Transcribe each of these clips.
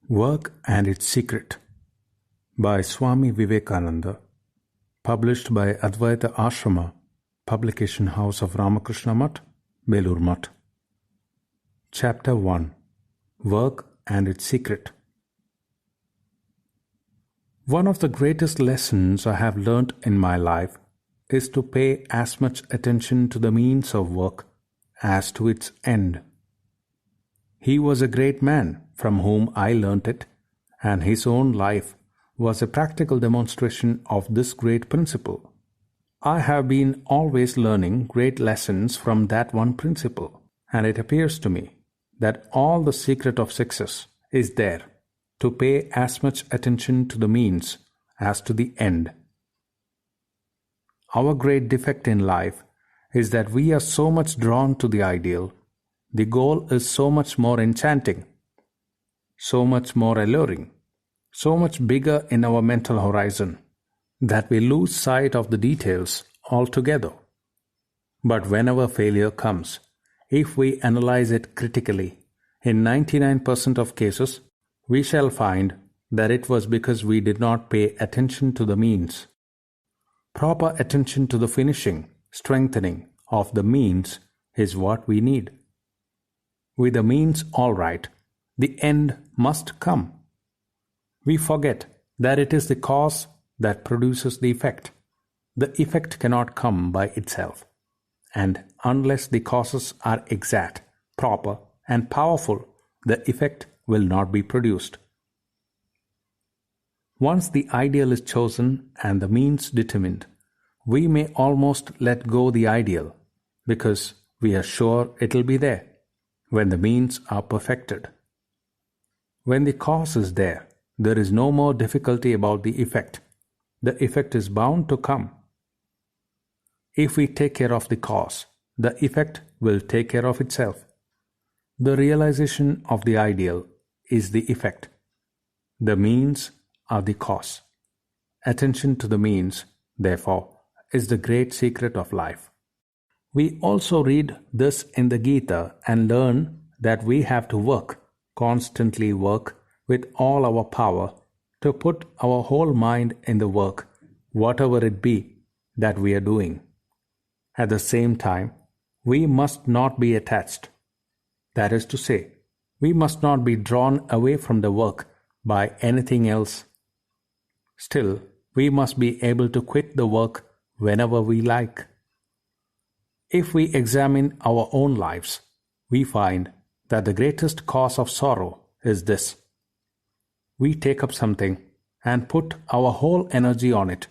Work and its Secret by Swami Vivekananda, published by Advaita Ashrama, Publication House of RAMAKRISHNA Mutt, BELUR Mutt. Chapter 1. Work and its Secret. One of the greatest lessons I have learnt in my life is to pay as much attention to the means of work as to its end. He was a great man from whom I learnt it, and his own life was a practical demonstration of this great principle. I have been always learning great lessons from that one principle, and it appears to me that all the secret of success is there, to pay as much attention to the means as to the end. Our great defect in life is that we are so much drawn to the ideal. The goal is so much more enchanting, so much more alluring, so much bigger in our mental horizon, that we lose sight of the details altogether. But whenever failure comes, if we analyze it critically, in 99% of cases, we shall find that it was because we did not pay attention to the means. Proper attention to the finishing, strengthening of the means is what we need. With the means all right, the end must come. We forget that it is the cause that produces the effect. The effect cannot come by itself, and unless the causes are exact, proper, and powerful, the effect will not be produced. Once the ideal is chosen and the means determined, we may almost let go the ideal, because we are sure it will be there when the means are perfected. When the cause is there is no more difficulty about the effect. The effect is bound to come. If we take care of the cause, the effect will take care of itself. The realization of the ideal is the effect. The means are the cause. Attention to the means, therefore, is the great secret of life. We also read this in the Gita and learn that we have to work, constantly work with all our power to put our whole mind in the work, whatever it be that we are doing. At the same time, we must not be attached. That is to say, we must not be drawn away from the work by anything else. Still, we must be able to quit the work whenever we like. If we examine our own lives, we find that the greatest cause of sorrow is this. We take up something and put our whole energy on it.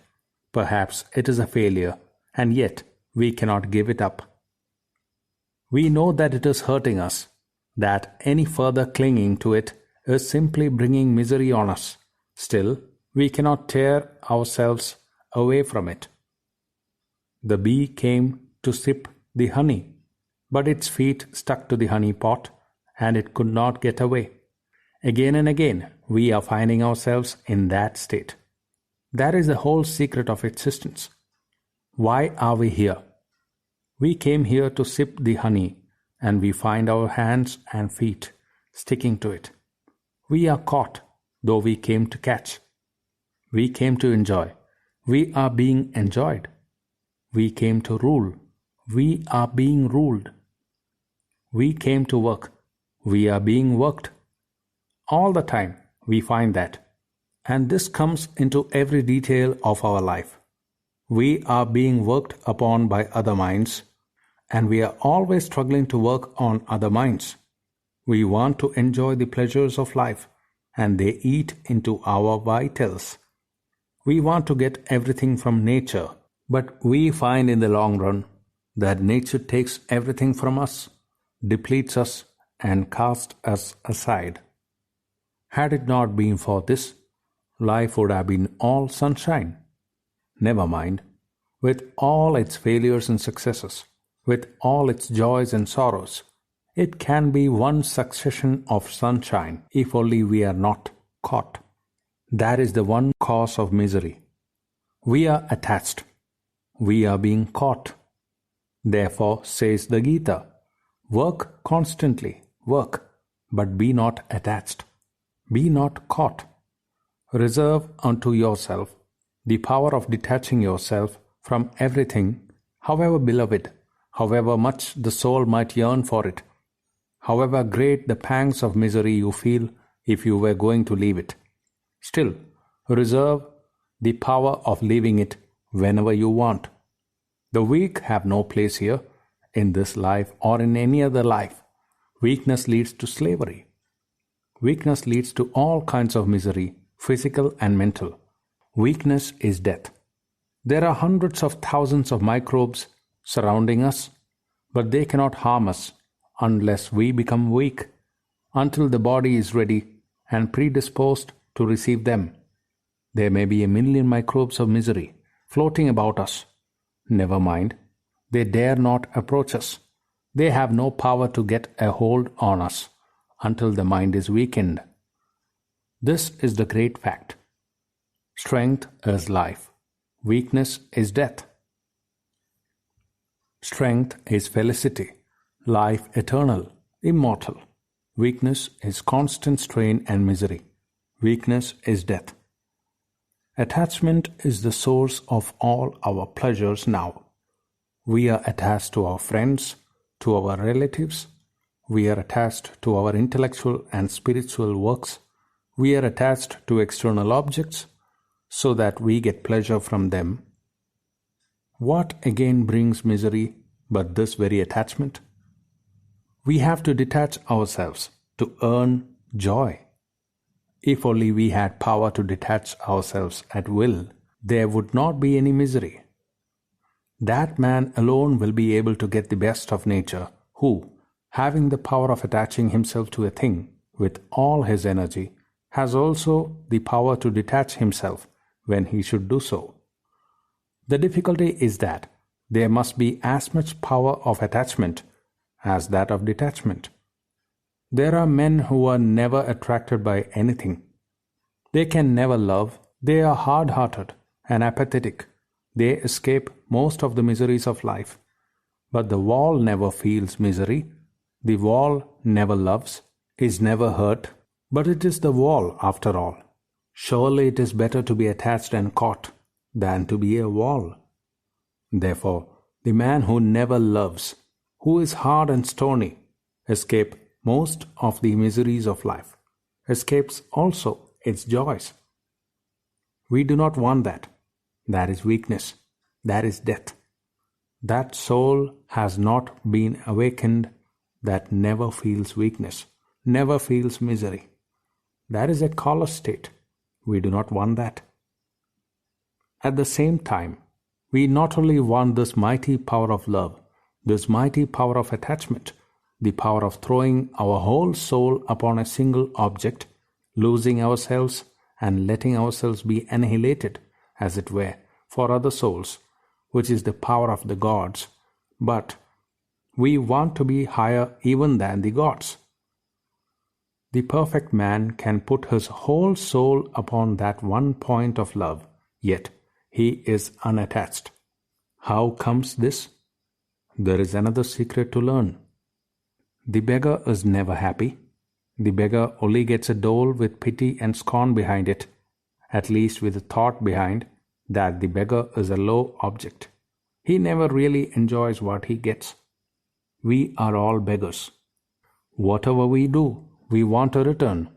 Perhaps it is a failure, and yet we cannot give it up. We know that it is hurting us, that any further clinging to it is simply bringing misery on us. Still, we cannot tear ourselves away from it. The bee came to sip the honey, but its feet stuck to the honey pot, and it could not get away. Again and again, we are finding ourselves in that state. That is the whole secret of existence. Why are we here? We came here to sip the honey, and we find our hands and feet sticking to it. We are caught, though we came to catch. We came to enjoy. We are being enjoyed. We came to rule. We are being ruled. We came to work. We are being worked. All the time we find that. And this comes into every detail of our life. We are being worked upon by other minds, and we are always struggling to work on other minds. We want to enjoy the pleasures of life, and they eat into our vitals. We want to get everything from nature, but we find in the long run that nature takes everything from us, depletes us, and casts us aside. Had it not been for this, life would have been all sunshine. Never mind, with all its failures and successes, with all its joys and sorrows, it can be one succession of sunshine if only we are not caught. That is the one cause of misery. We are attached. We are being caught. Therefore, says the Gita, work constantly, work, but be not attached. Be not caught. Reserve unto yourself the power of detaching yourself from everything, however beloved, however much the soul might yearn for it, however great the pangs of misery you feel if you were going to leave it. Still, reserve the power of leaving it whenever you want. The weak have no place here, in this life or in any other life. Weakness leads to slavery. Weakness leads to all kinds of misery, physical and mental. Weakness is death. There are hundreds of thousands of microbes surrounding us, but they cannot harm us unless we become weak, until the body is ready and predisposed to receive them. There may be a million microbes of misery floating about us. Never mind, they dare not approach us. They have no power to get a hold on us until the mind is weakened. This is the great fact. Strength is life. Weakness is death. Strength is felicity. Life eternal, immortal. Weakness is constant strain and misery. Weakness is death. Attachment is the source of all our pleasures now. We are attached to our friends, to our relatives. We are attached to our intellectual and spiritual works. We are attached to external objects so that we get pleasure from them. What again brings misery but this very attachment? We have to detach ourselves to earn joy. If only we had power to detach ourselves at will, there would not be any misery. That man alone will be able to get the best of nature, who, having the power of attaching himself to a thing with all his energy, has also the power to detach himself when he should do so. The difficulty is that there must be as much power of attachment as that of detachment. There are men who are never attracted by anything. They can never love. They are hard-hearted and apathetic. They escape most of the miseries of life. But the wall never feels misery. The wall never loves, is never hurt. But it is the wall after all. Surely it is better to be attached and caught than to be a wall. Therefore, the man who never loves, who is hard and stony, escape most of the miseries of life, escapes also its joys. We do not want that. That is weakness. That is death. That soul has not been awakened that never feels weakness, never feels misery. That is a callous state. We do not want that. At the same time, we not only want this mighty power of love, this mighty power of attachment, the power of throwing our whole soul upon a single object, losing ourselves and letting ourselves be annihilated, as it were, for other souls, which is the power of the gods. But we want to be higher even than the gods. The perfect man can put his whole soul upon that one point of love, yet he is unattached. How comes this? There is another secret to learn. The beggar is never happy. The beggar only gets a dole with pity and scorn behind it, at least with a thought behind that the beggar is a low object. He never really enjoys what he gets. We are all beggars. Whatever we do, we want a return.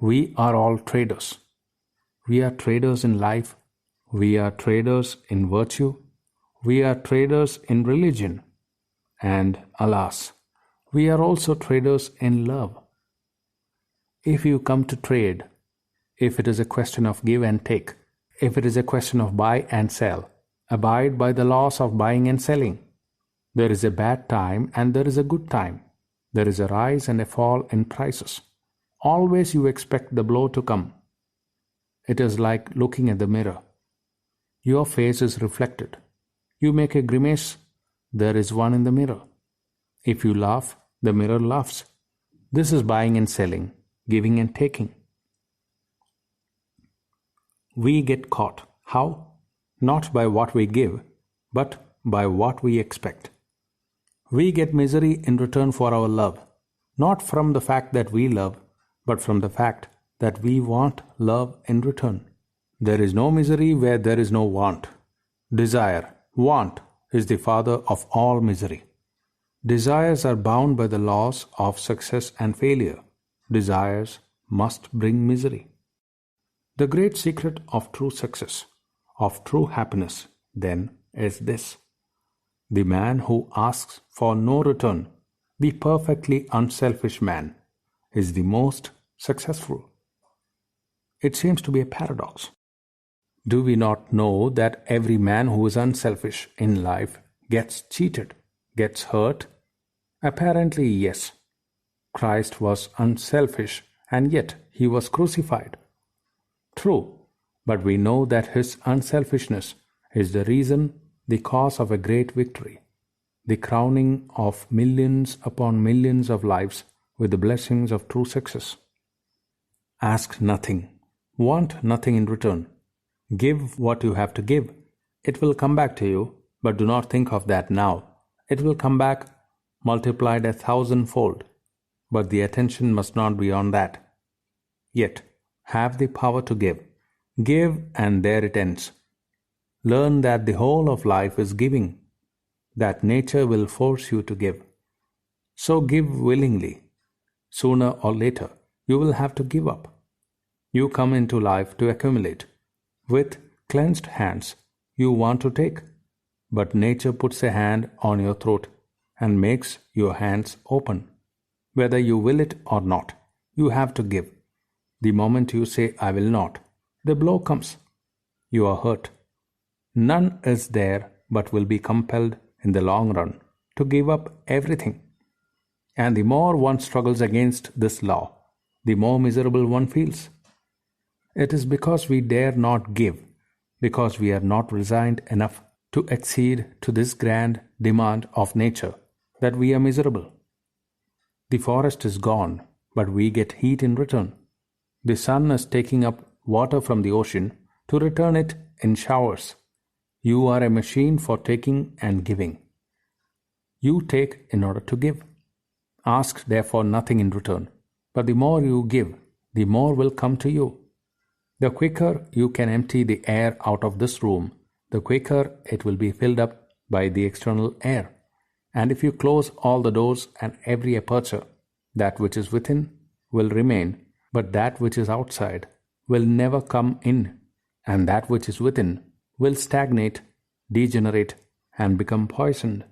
We are all traders. We are traders in life. We are traders in virtue. We are traders in religion. And alas, we are also traders in love. If you come to trade, if it is a question of give and take, if it is a question of buy and sell, abide by the laws of buying and selling. There is a bad time and there is a good time. There is a rise and a fall in prices. Always you expect the blow to come. It is like looking at the mirror. Your face is reflected. You make a grimace, there is one in the mirror. If you laugh, the mirror laughs. This is buying and selling, giving and taking. We get caught. How? Not by what we give, but by what we expect. We get misery in return for our love, not from the fact that we love, but from the fact that we want love in return. There is no misery where there is no want. Desire, want, is the father of all misery. Desires are bound by the laws of success and failure. Desires must bring misery. The great secret of true success, of true happiness, then, is this. The man who asks for no return, the perfectly unselfish man, is the most successful. It seems to be a paradox. Do we not know that every man who is unselfish in life gets cheated, gets hurt? Apparently, yes. Christ was unselfish and yet he was crucified. True, but we know that his unselfishness is the reason, the cause of a great victory, the crowning of millions upon millions of lives with the blessings of true success. Ask nothing, want nothing in return. Give what you have to give. It will come back to you, but do not think of that now. It will come back multiplied 1,000-fold, but the attention must not be on that. Yet, have the power to give. Give, and there it ends. Learn that the whole of life is giving, that nature will force you to give. So give willingly. Sooner or later, you will have to give up. You come into life to accumulate. With clenched hands, you want to take, but nature puts a hand on your throat and makes your hands open. Whether you will it or not, you have to give. The moment you say, I will not, the blow comes. You are hurt. None is there but will be compelled in the long run to give up everything. And the more one struggles against this law, the more miserable one feels. It is because we dare not give, because we are not resigned enough to accede to this grand demand of nature, that we are miserable. The forest is gone, but we get heat in return. The sun is taking up water from the ocean to return it in showers. You are a machine for taking and giving. You take in order to give. Ask therefore nothing in return, but the more you give, the more will come to you. The quicker you can empty the air out of this room, the quicker it will be filled up by the external air. And if you close all the doors and every aperture, that which is within will remain, but that which is outside will never come in, and that which is within will stagnate, degenerate, and become poisoned.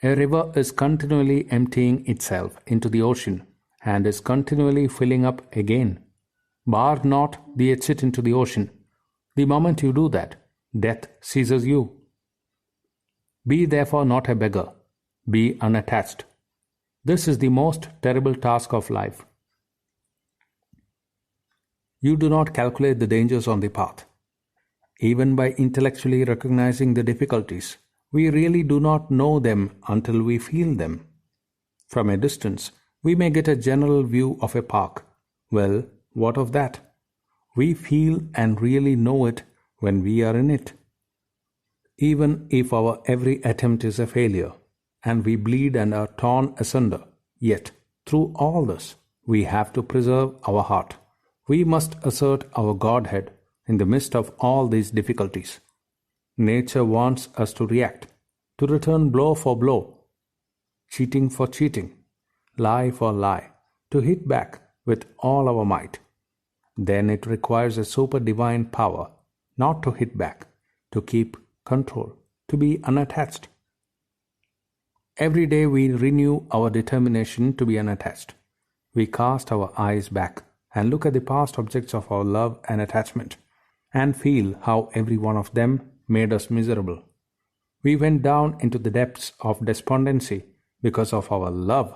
A river is continually emptying itself into the ocean and is continually filling up again. Bar not the exit into the ocean. The moment you do that, death seizes you. Be therefore not a beggar. Be unattached. This is the most terrible task of life. You do not calculate the dangers on the path. Even by intellectually recognizing the difficulties, we really do not know them until we feel them. From a distance, we may get a general view of a park. Well, what of that? We feel and really know it when we are in it. Even if our every attempt is a failure, and we bleed and are torn asunder, yet, through all this, we have to preserve our heart. We must assert our Godhead in the midst of all these difficulties. Nature wants us to react, to return blow for blow, cheating for cheating, lie for lie, to hit back with all our might. Then it requires a super divine power, not to hit back, to keep control, to be unattached. Every day we renew our determination to be unattached. We cast our eyes back and look at the past objects of our love and attachment, and feel how every one of them made us miserable. We went down into the depths of despondency because of our love.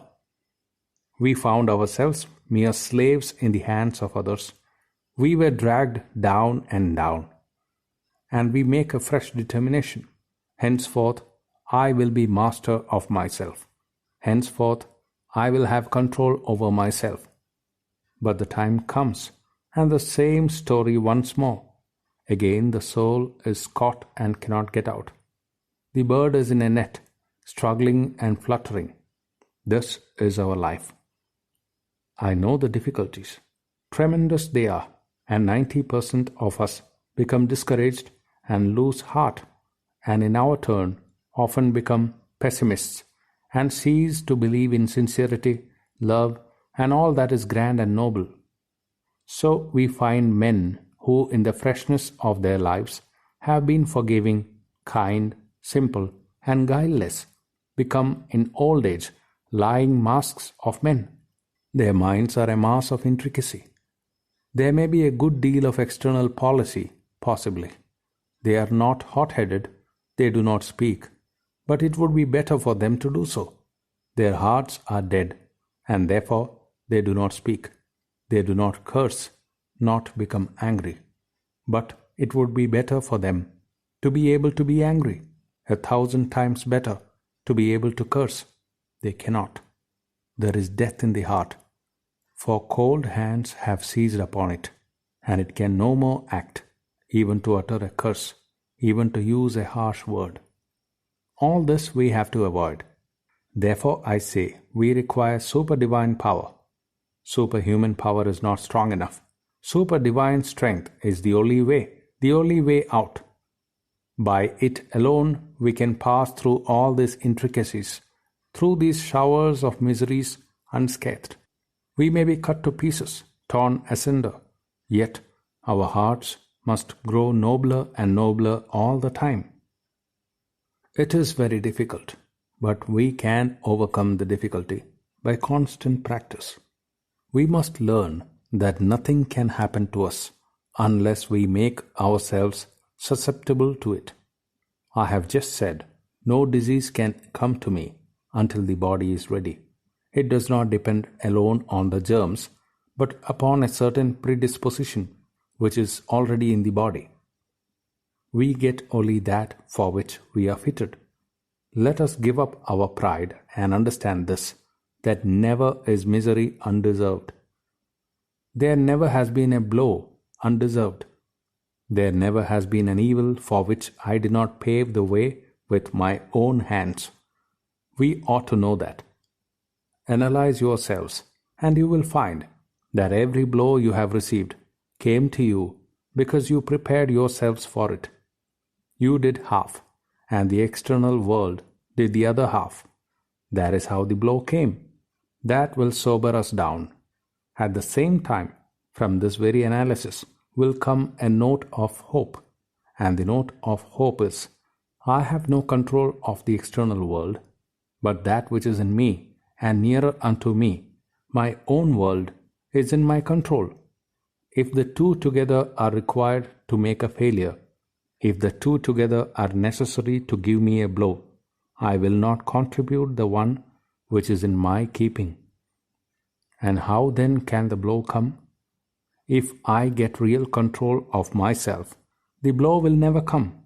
We found ourselves mere slaves in the hands of others. We were dragged down and down. And we make a fresh determination. Henceforth, I will be master of myself. Henceforth, I will have control over myself. But the time comes, and the same story once more. Again the soul is caught and cannot get out. The bird is in a net, struggling and fluttering. This is our life. I know the difficulties. Tremendous they are, and 90% of us become discouraged and lose heart, and in our turn often become pessimists and cease to believe in sincerity, love, and all that is grand and noble. So we find men who, in the freshness of their lives, have been forgiving, kind, simple, and guileless, become in old age lying masks of men. Their minds are a mass of intricacy. There may be a good deal of external policy, possibly. They are not hot-headed, they do not speak, but it would be better for them to do so. Their hearts are dead, and therefore they do not speak. They do not curse, not become angry. But it would be better for them to be able to be angry, 1,000 times better to be able to curse. They cannot. There is death in the heart, for cold hands have seized upon it, and it can no more act, even to utter a curse, even to use a harsh word. All this we have to avoid. Therefore I say we require super-divine power. Superhuman power is not strong enough. Super-divine strength is the only way out. By it alone we can pass through all these intricacies, through these showers of miseries unscathed. We may be cut to pieces, torn asunder, yet our hearts must grow nobler and nobler all the time. It is very difficult, but we can overcome the difficulty by constant practice. We must learn that nothing can happen to us unless we make ourselves susceptible to it. I have just said, no disease can come to me until the body is ready. It does not depend alone on the germs, but upon a certain predisposition which is already in the body. We get only that for which we are fitted. Let us give up our pride and understand this, that never is misery undeserved. There never has been a blow undeserved. There never has been an evil for which I did not pave the way with my own hands. We ought to know that. Analyze yourselves, and you will find that every blow you have received came to you because you prepared yourselves for it. You did half, and the external world did the other half. That is how the blow came. That will sober us down. At the same time, from this very analysis will come a note of hope, and the note of hope is, I have no control of the external world, but that which is in me and nearer unto me, my own world, is in my control. If the two together are required to make a failure, if the two together are necessary to give me a blow, I will not contribute the one which is in my keeping. And how then can the blow come? If I get real control of myself, the blow will never come.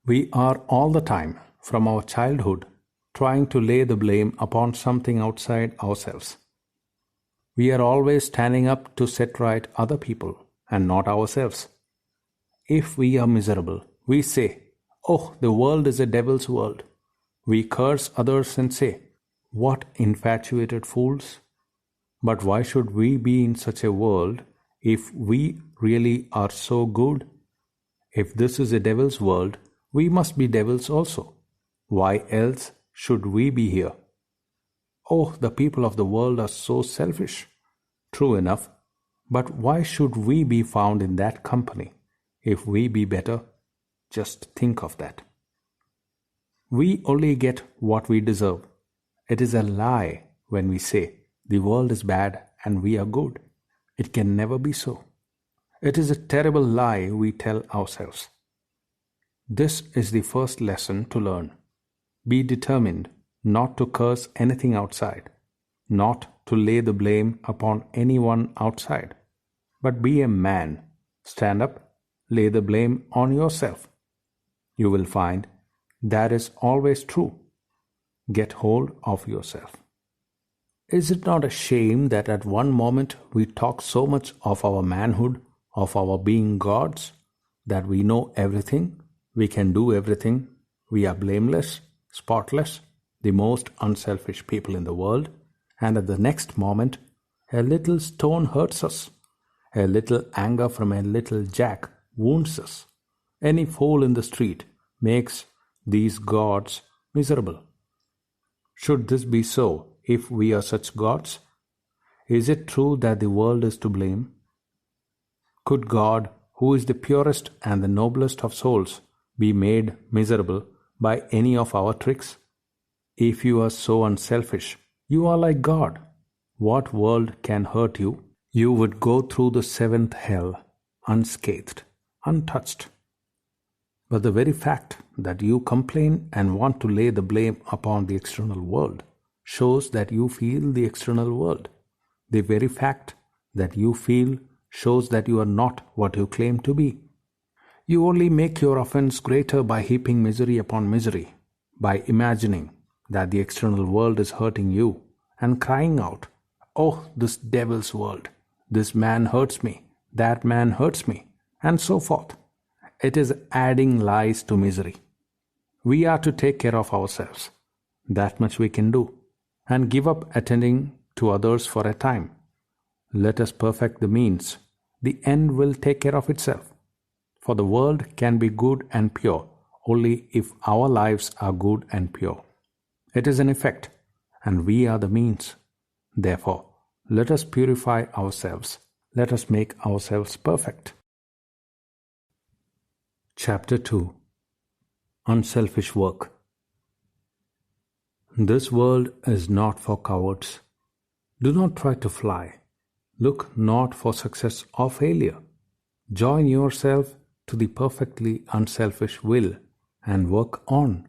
We are all the time, from our childhood, trying to lay the blame upon something outside ourselves. We are always standing up to set right other people and not ourselves. If we are miserable, we say, "Oh, the world is a devil's world." We curse others and say, "What infatuated fools!" But why should we be in such a world if we really are so good? If this is a devil's world, we must be devils also. Why else should we be here? Oh, the people of the world are so selfish. True enough, but why should we be found in that company if we be better? Just think of that. We only get what we deserve. It is a lie when we say the world is bad and we are good. It can never be so. It is a terrible lie we tell ourselves. This is the first lesson to learn. Be determined not to curse anything outside, not to lay the blame upon anyone outside, but be a man. Stand up, lay the blame on yourself. You will find that is always true. Get hold of yourself. Is it not a shame that at one moment we talk so much of our manhood, of our being gods, that we know everything, we can do everything, we are blameless, spotless, the most unselfish people in the world, and at the next moment A little stone hurts us. A little anger from a little jack wounds us. Any fool in the street makes these gods miserable. Should this be so if we are such gods? Is it true that the world is to blame? Could God, who is the purest and the noblest of souls, be made miserable by any of our tricks? If you are so unselfish, you are like God. What world can hurt you? You would go through the seventh hell, unscathed, untouched. But the very fact that you complain and want to lay the blame upon the external world shows that you feel the external world. The very fact that you feel shows that you are not what you claim to be. You only make your offense greater by heaping misery upon misery, by imagining that the external world is hurting you and crying out, "Oh, this devil's world! This man hurts me, that man hurts me," and so forth. It is adding lies to misery. We are to take care of ourselves. That much we can do, and give up attending to others for a time. Let us perfect the means. The end will take care of itself. For the world can be good and pure only if our lives are good and pure. It is an effect, and we are the means. Therefore, let us purify ourselves. Let us make ourselves perfect. Chapter 2. Unselfish Work. This world is not for cowards. Do not try to fly. Look not for success or failure. Join yourself to the perfectly unselfish will and work on.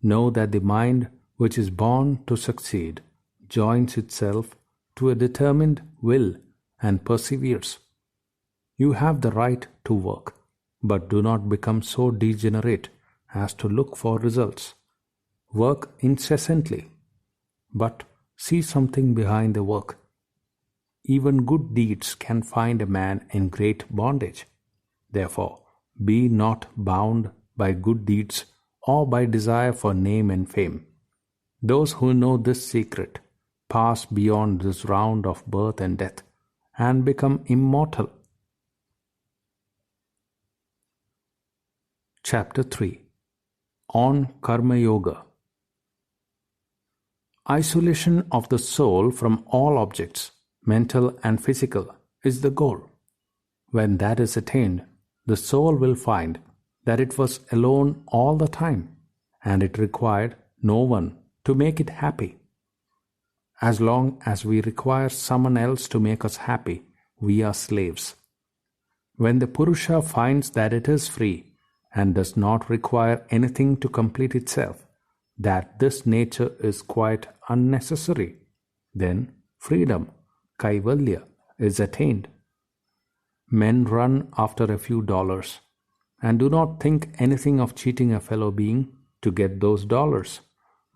Know that the mind which is born to succeed joins itself to a determined will and perseveres. You have the right to work, but do not become so degenerate as to look for results. Work incessantly, but see something behind the work. Even good deeds can find a man in great bondage. Therefore, be not bound by good deeds or by desire for name and fame. Those who know this secret pass beyond this round of birth and death and become immortal. Chapter 3. On Karma Yoga. Isolation of the soul from all objects, mental and physical, is the goal. When that is attained, the soul will find that it was alone all the time, and it required no one to make it happy. As long as we require someone else to make us happy, we are slaves. When the Purusha finds that it is free and does not require anything to complete itself, that this nature is quite unnecessary, then freedom, Kaivalya, is attained. Men run after a few dollars and do not think anything of cheating a fellow being to get those dollars.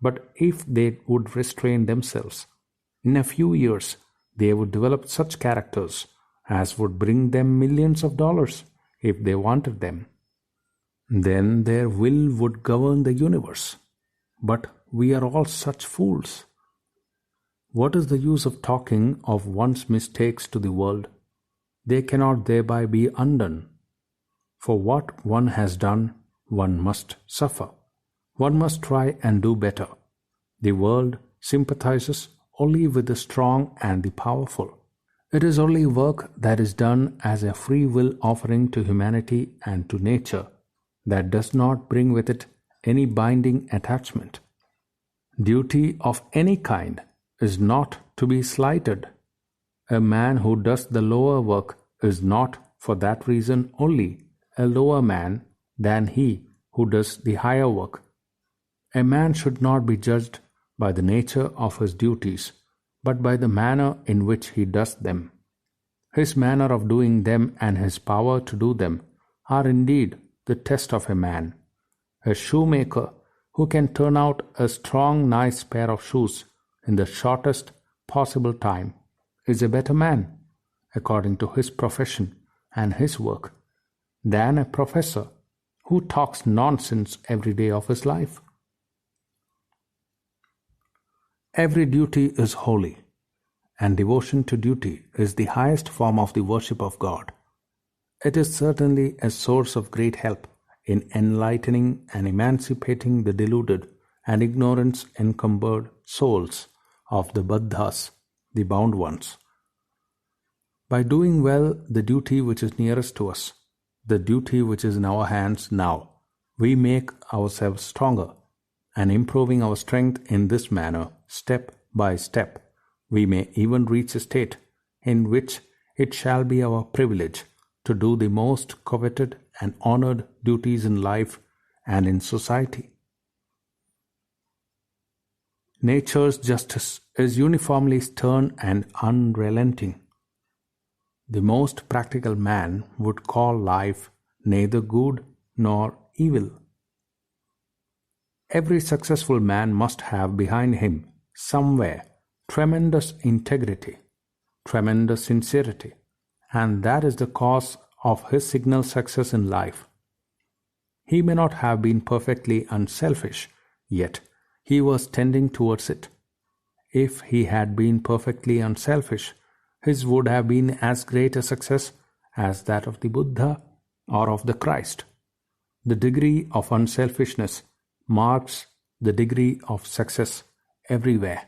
But if they would restrain themselves, in a few years they would develop such characters as would bring them millions of dollars if they wanted them. Then their will would govern the universe. But we are all such fools. What is the use of talking of one's mistakes to the world? They cannot thereby be undone. For what one has done, one must suffer. One must try and do better. The world sympathizes only with the strong and the powerful. It is only work that is done as a free will offering to humanity and to nature that does not bring with it any binding attachment. Duty of any kind is not to be slighted. A man who does the lower work is not, for that reason only, a lower man than he who does the higher work. A man should not be judged by the nature of his duties, but by the manner in which he does them. His manner of doing them and his power to do them are indeed the test of a man. A shoemaker who can turn out a strong, nice pair of shoes in the shortest possible time is a better man, according to his profession and his work, than a professor who talks nonsense every day of his life. Every duty is holy. and devotion to duty is the highest form of the worship of God. It is certainly a source of great help in enlightening and emancipating the deluded and ignorance-encumbered souls of the baddhas, the bound ones. By doing well the duty which is nearest to us, the duty which is in our hands now, we make ourselves stronger, and improving our strength in this manner, step by step, we may even reach a state in which it shall be our privilege to do the most coveted and honored duties in life and in society. Nature's justice is uniformly stern and unrelenting. The most practical man would call life neither good nor evil. Every successful man must have behind him somewhere tremendous integrity, tremendous sincerity, and that is the cause of his signal success in life. He may not have been perfectly unselfish, yet he was tending towards it. If he had been perfectly unselfish, his would have been as great a success as that of the Buddha or of the Christ. The degree of unselfishness marks the degree of success everywhere.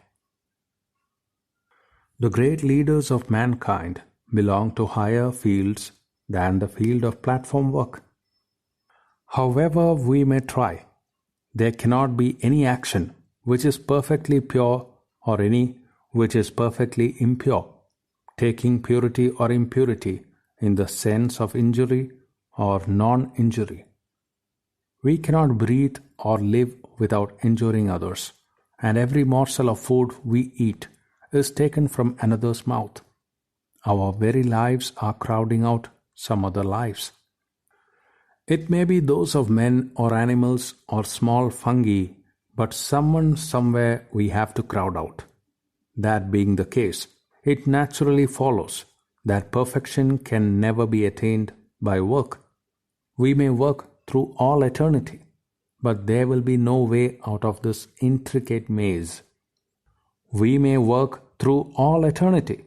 The great leaders of mankind belong to higher fields than the field of platform work. However we may try, there cannot be any action which is perfectly pure or any which is perfectly impure, taking purity or impurity in the sense of injury or non-injury. We cannot breathe or live without injuring others, and every morsel of food we eat is taken from another's mouth. Our very lives are crowding out some other lives. It may be those of men or animals or small fungi, but someone somewhere we have to crowd out. That being the case, it naturally follows that perfection can never be attained by work. We may work through all eternity, but there will be no way out of this intricate maze. We may work through all eternity,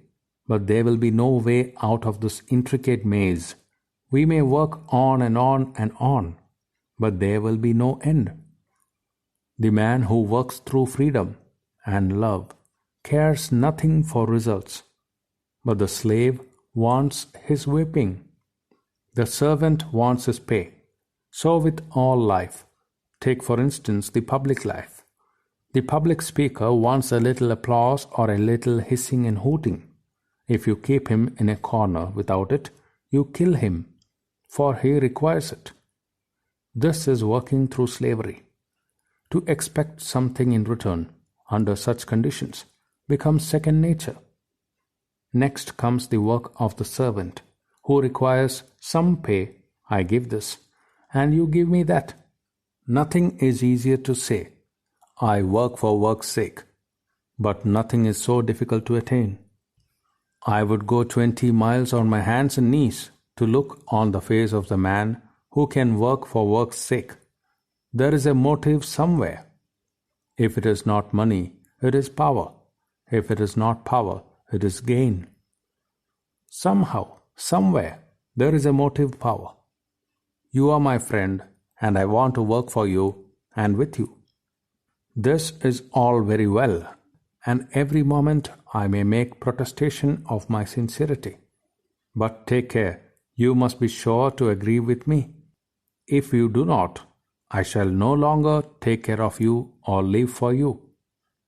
but there will be no way out of this intricate maze. We may work on and on and on, but there will be no end. The man who works through freedom and love cares nothing for results, but the slave wants his whipping. The servant wants his pay. So with all life. Take for instance the public life. The public speaker wants a little applause or a little hissing and hooting. If you keep him in a corner without it, you kill him, for he requires it. This is working through slavery. To expect something in return under such conditions becomes second nature. Next comes the work of the servant, who requires some pay. I give this, and you give me that. Nothing is easier to say, I work for work's sake, but nothing is so difficult to attain. I would go 20 miles on my hands and knees to look on the face of the man who can work for work's sake. There is a motive somewhere. If it is not money, it is power. If it is not power, it is gain. Somehow, somewhere, there is a motive power. You are my friend, and I want to work for you and with you. This is all very well, and every moment I may make protestation of my sincerity. But take care, you must be sure to agree with me. If you do not, I shall no longer take care of you or live for you.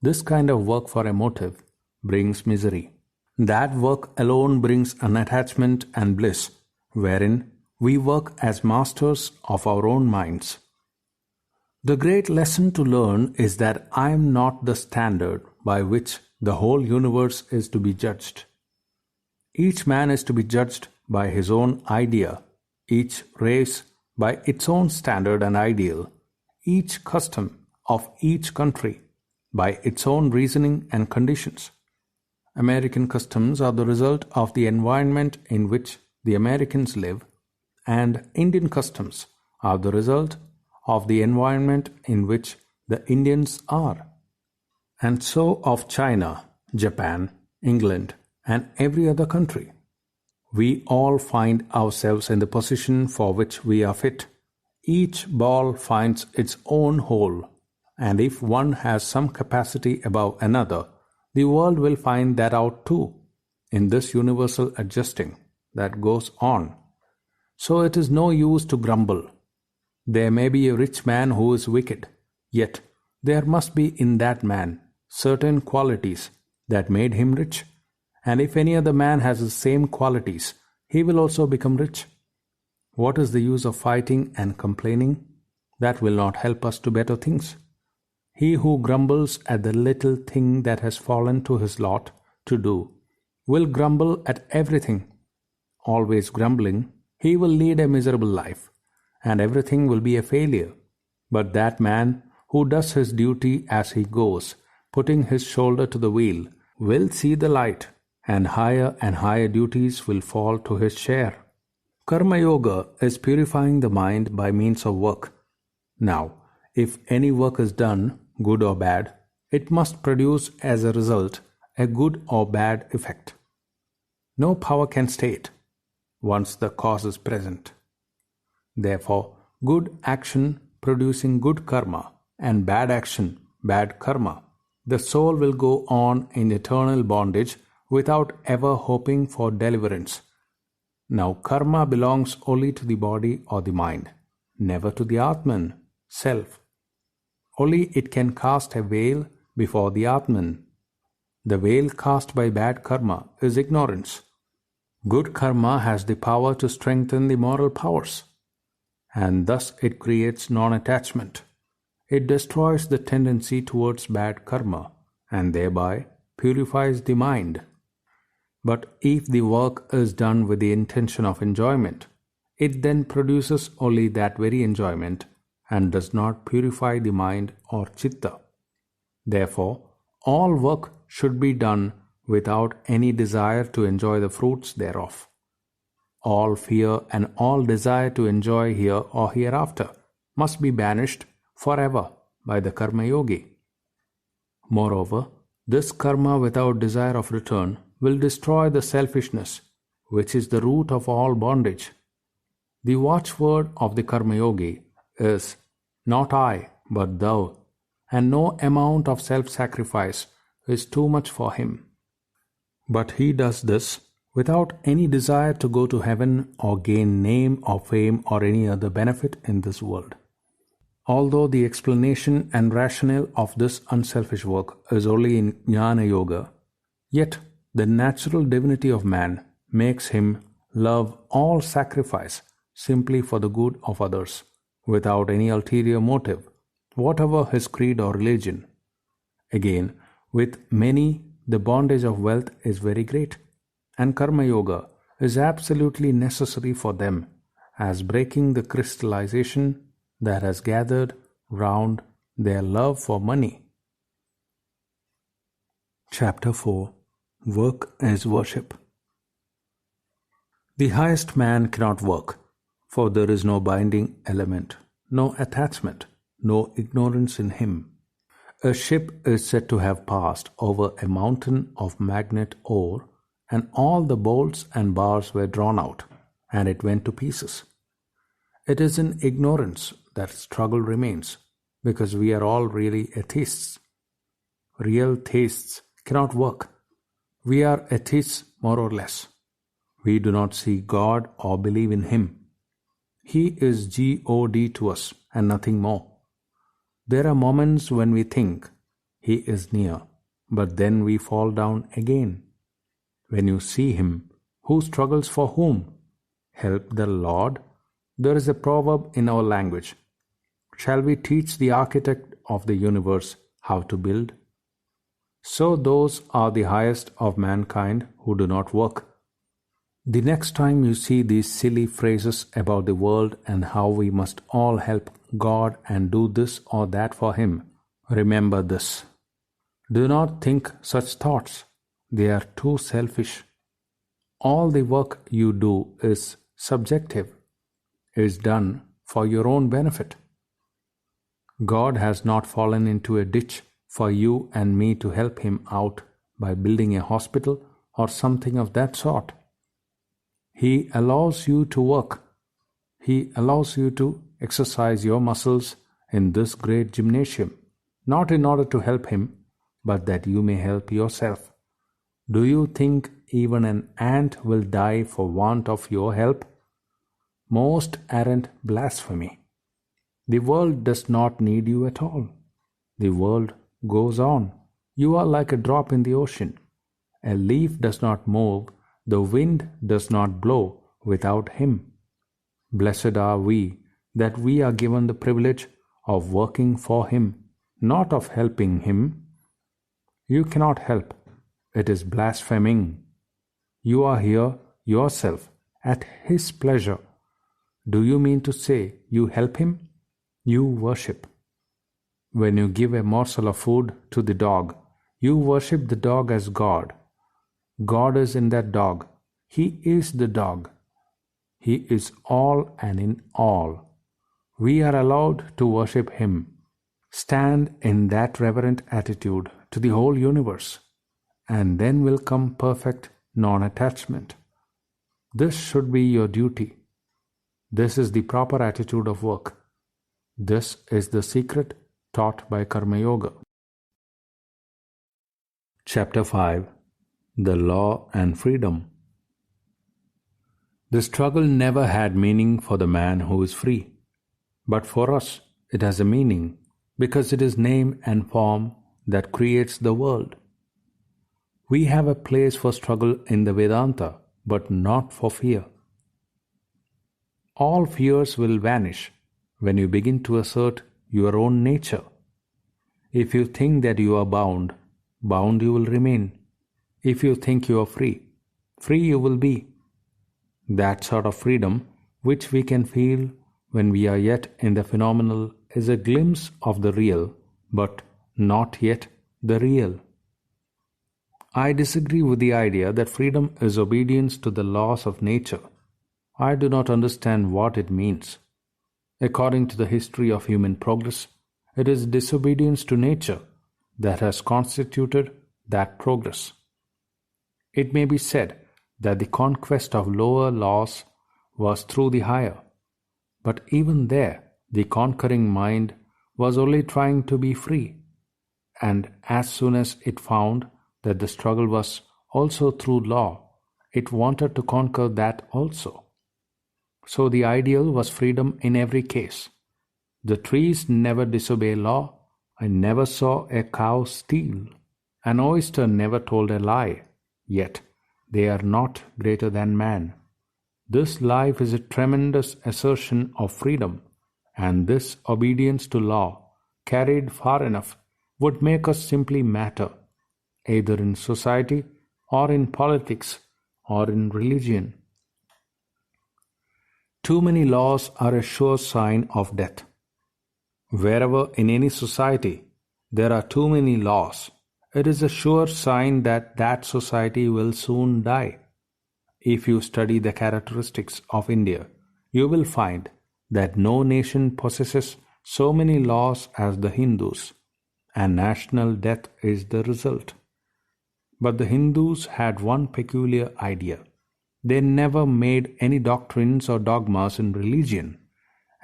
This kind of work for a motive brings misery. That work alone brings unattachment and bliss, wherein we work as masters of our own minds. The great lesson to learn is that I am not the standard by which the whole universe is to be judged. Each man is to be judged by his own idea, each race by its own standard and ideal, each custom of each country by its own reasoning and conditions. American customs are the result of the environment in which the Americans live, and Indian customs are the result of the environment in which the Indians are. And so of China, Japan, England, and every other country. We all find ourselves in the position for which we are fit. Each ball finds its own hole, and if one has some capacity above another, the world will find that out too, in this universal adjusting that goes on. So it is no use to grumble. There may be a rich man who is wicked, yet there must be in that man certain qualities that made him rich. And if any other man has the same qualities, he will also become rich. What is the use of fighting and complaining? That will not help us to better things. He who grumbles at the little thing that has fallen to his lot to do will grumble at everything. Always grumbling, he will lead a miserable life, and everything will be a failure. But that man who does his duty as he goes, putting his shoulder to the wheel, will see the light, and higher duties will fall to his share. Karma Yoga is purifying the mind by means of work. Now, if any work is done, good or bad, it must produce as a result a good or bad effect. No power can stay it once the cause is present. Therefore, good action producing good karma and bad action, bad karma, the soul will go on in eternal bondage without ever hoping for deliverance. Now, karma belongs only to the body or the mind, never to the Atman, self. Only it can cast a veil before the Atman. The veil cast by bad karma is ignorance. Good karma has the power to strengthen the moral powers, and thus it creates non-attachment. It destroys the tendency towards bad karma, and thereby purifies the mind. But if the work is done with the intention of enjoyment, it then produces only that very enjoyment and does not purify the mind or chitta. Therefore, all work should be done without any desire to enjoy the fruits thereof. All fear and all desire to enjoy here or hereafter must be banished forever by the Karma Yogi. Moreover, this karma without desire of return will destroy the selfishness, which is the root of all bondage. The watchword of the Karma Yogi is, "Not I, but thou," and no amount of self-sacrifice is too much for him. But he does this without any desire to go to heaven or gain name or fame or any other benefit in this world. Although the explanation and rationale of this unselfish work is only in Jnana Yoga, yet the natural divinity of man makes him love all sacrifice simply for the good of others, without any ulterior motive, whatever his creed or religion. Again, with many, the bondage of wealth is very great, and Karma Yoga is absolutely necessary for them as breaking the crystallization that has gathered round their love for money. Chapter 4. Work is Worship. The highest man cannot work, for there is no binding element, no attachment, no ignorance in him. A ship is said to have passed over a mountain of magnet ore, and all the bolts and bars were drawn out, and it went to pieces. It is in ignorance that struggle remains, because we are all really atheists. Real theists cannot work. We are atheists more or less. We do not see God or believe in Him. He is God to us and nothing more. There are moments when we think He is near, but then we fall down again. When you see Him, who struggles for whom? Help the Lord? There is a proverb in our language. Shall we teach the architect of the universe how to build? So those are the highest of mankind who do not work. The next time you see these silly phrases about the world and how we must all help God and do this or that for Him, remember this. Do not think such thoughts. They are too selfish. All the work you do is subjective, is done for your own benefit. God has not fallen into a ditch for you and me to help Him out by building a hospital or something of that sort. He allows you to work. He allows you to exercise your muscles in this great gymnasium, not in order to help him, but that you may help yourself. Do you think even an ant will die for want of your help? Most arrant blasphemy. The world does not need you at all. The world goes on. You are like a drop in the ocean. A leaf does not move, the wind does not blow without him. Blessed are we that we are given the privilege of working for him, not of helping him. You cannot help. It is blaspheming. You are here yourself at his pleasure. Do you mean to say you help him? You worship. When you give a morsel of food to the dog, you worship the dog as God. God is in that dog. He is the dog. He is all and in all. We are allowed to worship him. Stand in that reverent attitude to the whole universe, and then will come perfect non-attachment. This should be your duty. This is the proper attitude of work. This is the secret taught by Karma Yoga. Chapter 5. The Law and Freedom. The struggle never had meaning for the man who is free, but for us it has a meaning because it is name and form that creates the world. We have a place for struggle in the Vedanta, but not for fear. All fears will vanish when you begin to assert your own nature. If you think that you are bound, bound you will remain. If you think you are free, free you will be. That sort of freedom which we can feel when we are yet in the phenomenal is a glimpse of the real, but not yet the real. I disagree with the idea that freedom is obedience to the laws of nature. I do not understand what it means. According to the history of human progress, it is disobedience to nature that has constituted that progress. It may be said that the conquest of lower laws was through the higher, but even there the conquering mind was only trying to be free, and as soon as it found that the struggle was also through law, it wanted to conquer that also. So the ideal was freedom in every case. The trees never disobey law. I never saw a cow steal. An oyster never told a lie. Yet they are not greater than man. This life is a tremendous assertion of freedom, and this obedience to law, carried far enough, would make us simply matter, either in society or in politics or in religion. Too many laws are a sure sign of death. Wherever in any society there are too many laws, it is a sure sign that that society will soon die. If you study the characteristics of India, you will find that no nation possesses so many laws as the Hindus, and national death is the result. But the Hindus had one peculiar idea. They never made any doctrines or dogmas in religion,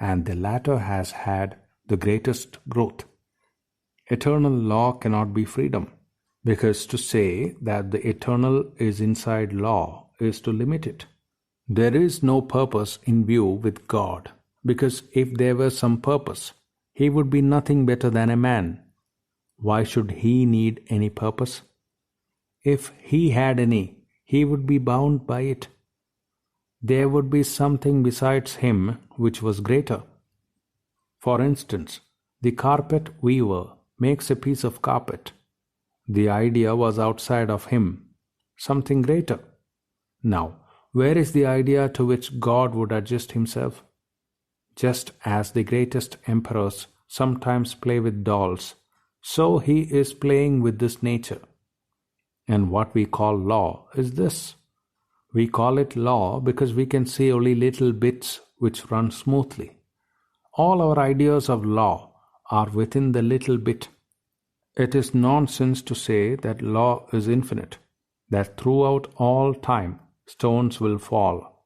and the latter has had the greatest growth. Eternal law cannot be freedom, because to say that the eternal is inside law is to limit it. There is no purpose in view with God, because if there were some purpose, he would be nothing better than a man. Why should he need any purpose? If he had any, he would be bound by it. There would be something besides him which was greater. For instance, the carpet weaver makes a piece of carpet. The idea was outside of him, something greater. Now, where is the idea to which God would adjust himself? Just as the greatest emperors sometimes play with dolls, so he is playing with this nature. And what we call law is this. We call it law because we can see only little bits which run smoothly. All our ideas of law are within the little bit. It is nonsense to say that law is infinite, that throughout all time stones will fall.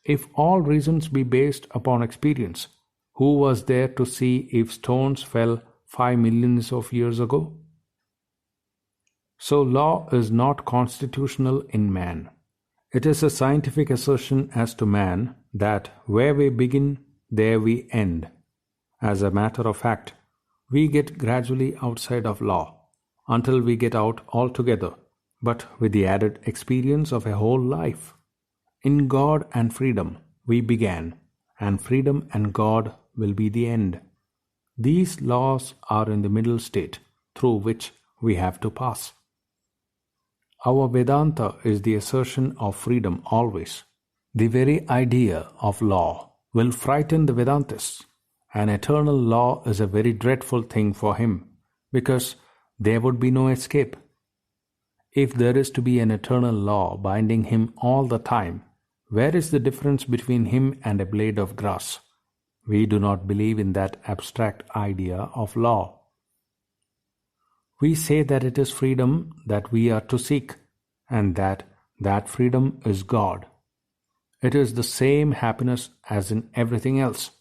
If all reasons be based upon experience, who was there to see if stones fell 5 millions of years ago? So law is not constitutional in man. It is a scientific assertion as to man that where we begin, there we end. As a matter of fact, we get gradually outside of law until we get out altogether, but with the added experience of a whole life. In God and freedom we began, and freedom and God will be the end. These laws are in the middle state through which we have to pass. Our Vedanta is the assertion of freedom always. The very idea of law will frighten the Vedantists. An eternal law is a very dreadful thing for him, because there would be no escape. If there is to be an eternal law binding him all the time, where is the difference between him and a blade of grass? We do not believe in that abstract idea of law. We say that it is freedom that we are to seek, and that freedom is God. It is the same happiness as in everything else,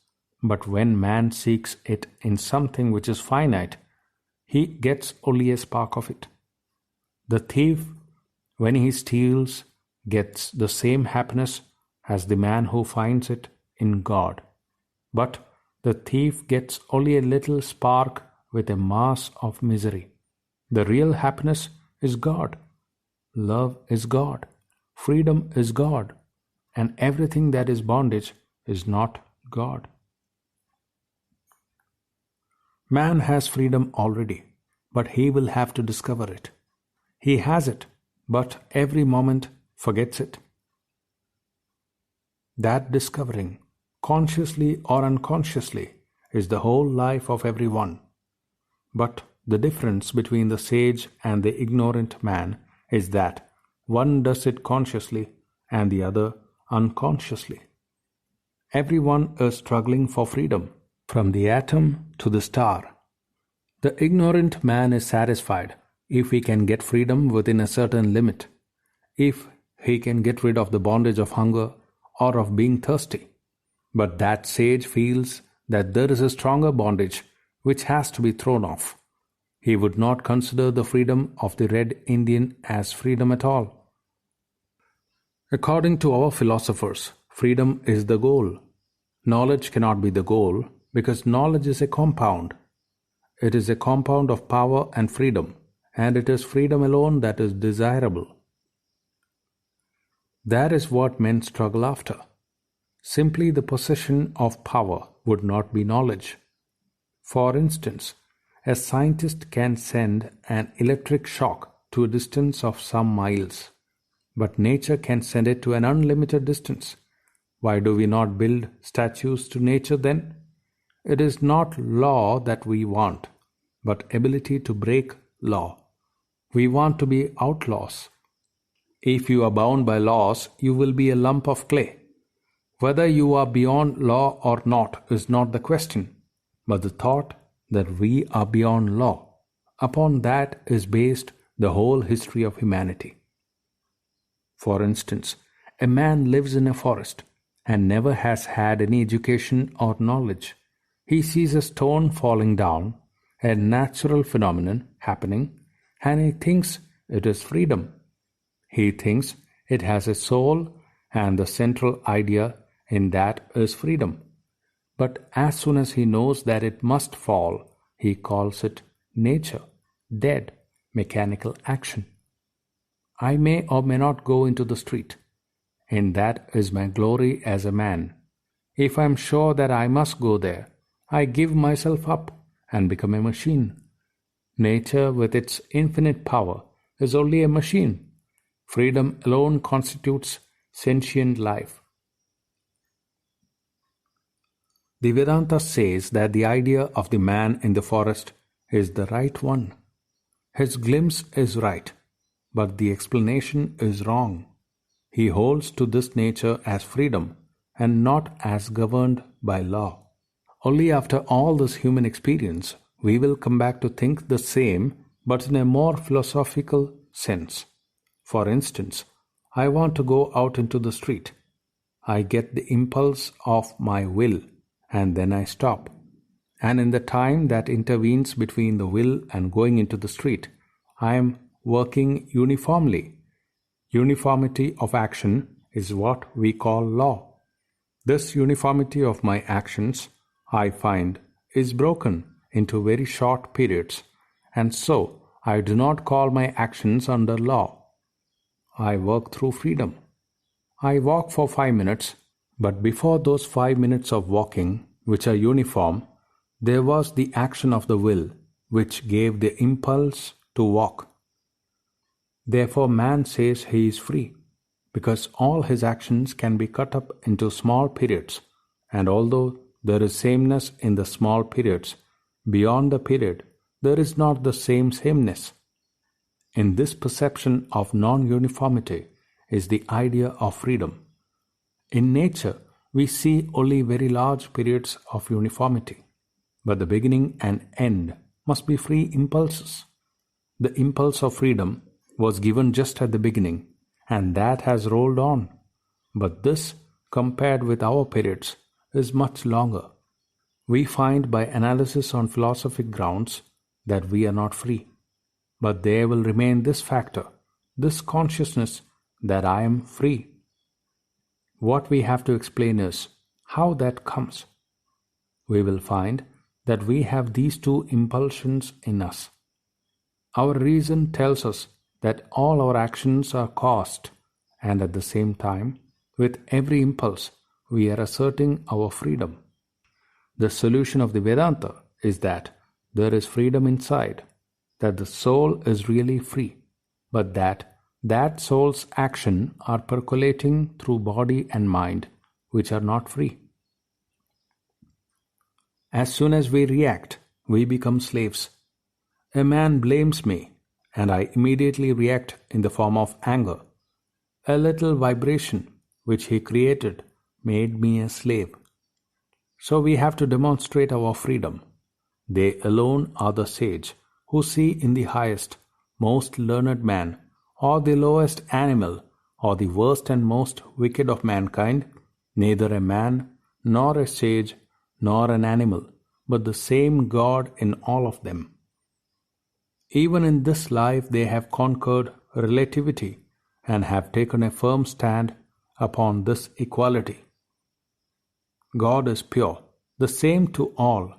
but when man seeks it in something which is finite, he gets only a spark of it. The thief, when he steals, gets the same happiness as the man who finds it in God. But the thief gets only a little spark with a mass of misery. The real happiness is God. Love is God. Freedom is God. And everything that is bondage is not God. Man has freedom already, but he will have to discover it. He has it, but every moment forgets it. That discovering, consciously or unconsciously, is the whole life of everyone. But the difference between the sage and the ignorant man is that one does it consciously and the other unconsciously. Everyone is struggling for freedom, from the atom to the star. The ignorant man is satisfied if he can get freedom within a certain limit, if he can get rid of the bondage of hunger or of being thirsty. But that sage feels that there is a stronger bondage which has to be thrown off. He would not consider the freedom of the Red Indian as freedom at all. According to our philosophers, freedom is the goal. Knowledge cannot be the goal because knowledge is a compound. It is a compound of power and freedom, and it is freedom alone that is desirable. That is what men struggle after. Simply the possession of power would not be knowledge. For instance, a scientist can send an electric shock to a distance of some miles, but nature can send it to an unlimited distance. Why do we not build statues to nature then? It is not law that we want, but ability to break law. We want to be outlaws. If you are bound by laws, you will be a lump of clay. Whether you are beyond law or not is not the question, but the thought that we are beyond law. Upon that is based the whole history of humanity. For instance, a man lives in a forest and never has had any education or knowledge. He sees a stone falling down, a natural phenomenon happening, and he thinks it is freedom. He thinks it has a soul, and the central idea in that is freedom. But as soon as he knows that it must fall, he calls it nature, dead, mechanical action. I may or may not go into the street, and that is my glory as a man. If I am sure that I must go there, I give myself up and become a machine. Nature, with its infinite power, is only a machine. Freedom alone constitutes sentient life. The Vedanta says that the idea of the man in the forest is the right one. His glimpse is right, but the explanation is wrong. He holds to this nature as freedom and not as governed by law. Only after all this human experience we will come back to think the same but in a more philosophical sense. For instance, I want to go out into the street. I get the impulse of my will and then I stop. And in the time that intervenes between the will and going into the street, I am working uniformly. Uniformity of action is what we call law. This uniformity of my actions, I find, is broken into very short periods, and so I do not call my actions under law. I work through freedom. I walk for 5 minutes, but before those 5 minutes of walking, which are uniform, there was the action of the will, which gave the impulse to walk. Therefore, man says he is free, because all his actions can be cut up into small periods, and although there is sameness in the small periods, beyond the period, there is not the same sameness. In this perception of non-uniformity is the idea of freedom. In nature, we see only very large periods of uniformity, but the beginning and end must be free impulses. The impulse of freedom was given just at the beginning, and that has rolled on. But this, compared with our periods, is much longer. We find by analysis on philosophic grounds that we are not free. But there will remain this factor, this consciousness that I am free. What we have to explain is how that comes. We will find that we have these two impulsions in us. Our reason tells us that all our actions are caused, and at the same time, with every impulse, we are asserting our freedom. The solution of the Vedanta is that there is freedom inside, that the soul is really free, but that soul's action are percolating through body and mind, which are not free. As soon as we react, we become slaves. A man blames me, and I immediately react in the form of anger. A little vibration which he created made me a slave. So we have to demonstrate our freedom. They alone are the sage, who see in the highest, most learned man, or the lowest animal, or the worst and most wicked of mankind, neither a man, nor a sage, nor an animal, but the same God in all of them. Even in this life they have conquered relativity and have taken a firm stand upon this equality. God is pure, the same to all.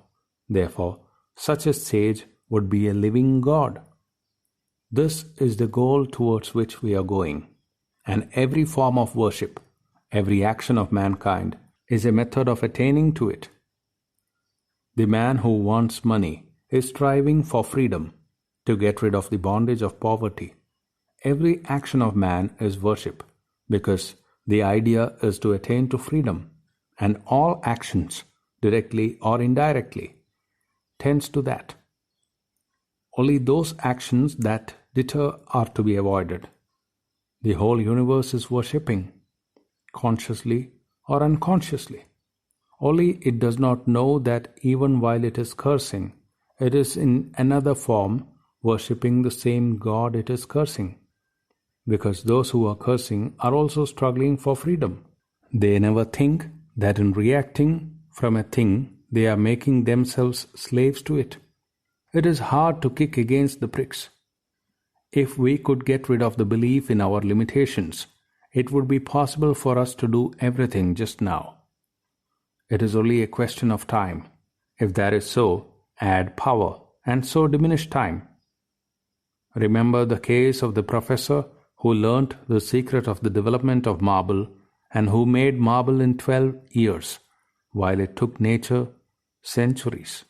Therefore, such a sage would be a living God. This is the goal towards which we are going, and every form of worship, every action of mankind is a method of attaining to it. The man who wants money is striving for freedom, to get rid of the bondage of poverty. Every action of man is worship, because the idea is to attain to freedom, and all actions, directly or indirectly, tends to that. Only those actions that deter are to be avoided. The whole universe is worshipping, consciously or unconsciously. Only it does not know that even while it is cursing, it is in another form worshipping the same God it is cursing. Because those who are cursing are also struggling for freedom. They never think that in reacting from a thing, they are making themselves slaves to it. It is hard to kick against the pricks. If we could get rid of the belief in our limitations, it would be possible for us to do everything just now. It is only a question of time. If that is so, add power, and so diminish time. Remember the case of the professor who learnt the secret of the development of marble and who made marble in 12 years, while it took nature centuries.